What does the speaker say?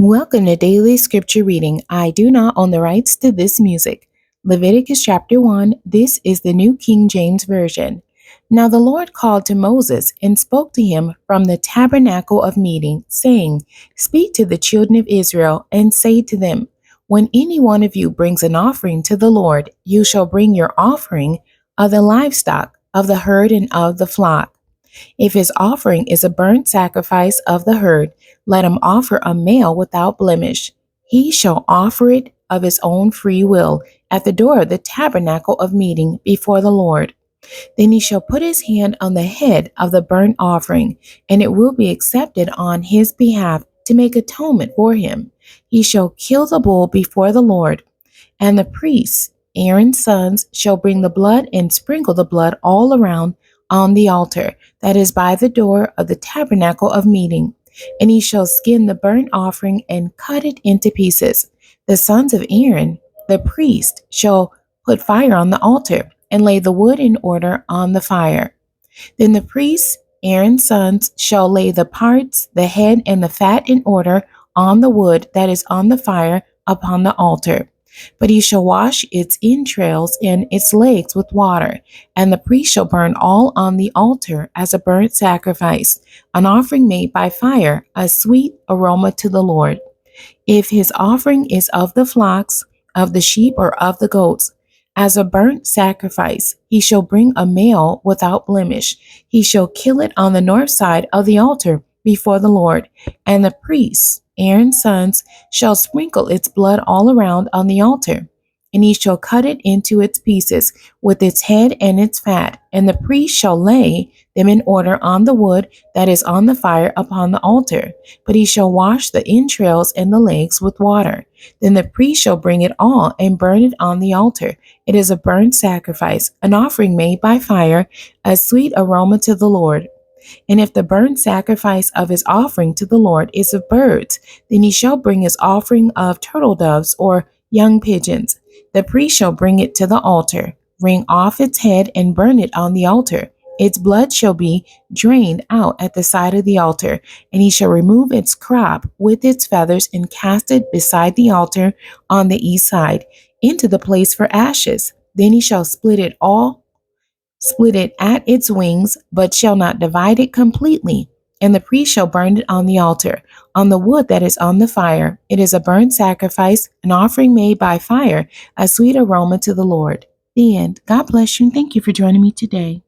Welcome to Daily Scripture Reading. I do not own the rights to this music. Leviticus chapter 1. This is the New King James Version. Now the Lord called to Moses and spoke to him from the tabernacle of meeting, saying, Speak to the children of Israel and say to them, When any one of you brings an offering to the Lord, you shall bring your offering of the livestock, of the herd and of the flock. If his offering is a burnt sacrifice of the herd, let him offer a male without blemish. He shall offer it of his own free will at the door of the tabernacle of meeting before the Lord. Then he shall put his hand on the head of the burnt offering, and it will be accepted on his behalf to make atonement for him. He shall kill the bull before the Lord, and the priests, Aaron's sons, shall bring the blood and sprinkle the blood all around on the altar that is by the door of the tabernacle of meeting. And he shall skin the burnt offering and cut it into pieces. The sons of Aaron, the priest, shall put fire on the altar and lay the wood in order on the fire. Then the priests, Aaron's sons, shall lay the parts, the head, and the fat in order on the wood that is on the fire upon the altar. But he shall wash its entrails and its legs with water, and the priest shall burn all on the altar as a burnt sacrifice, an offering made by fire, a sweet aroma to the Lord. If his offering is of the flocks, of the sheep, or of the goats, as a burnt sacrifice, he shall bring a male without blemish. He shall kill it on the north side of the altar before the Lord, and the priests, Aaron's sons, shall sprinkle its blood all around on the altar, and he shall cut it into its pieces with its head and its fat, and the priest shall lay them in order on the wood that is on the fire upon the altar. But he shall wash the entrails and the legs with water. Then the priest shall bring it all and burn it on the altar. It is a burnt sacrifice, an offering made by fire, a sweet aroma to the Lord. And if the burnt sacrifice of his offering to the Lord is of birds, then he shall bring his offering of turtle doves or young pigeons. The priest shall bring it to the altar, wring off its head, and burn it on the altar. Its blood shall be drained out at the side of the altar, and he shall remove its crop with its feathers and cast it beside the altar on the east side into the place for ashes. Then he shall split it at its wings, but shall not divide it completely. And the priest shall burn it on the altar, on the wood that is on the fire. It is a burnt sacrifice, an offering made by fire, a sweet aroma to the Lord. The end. God bless you, and thank you for joining me today.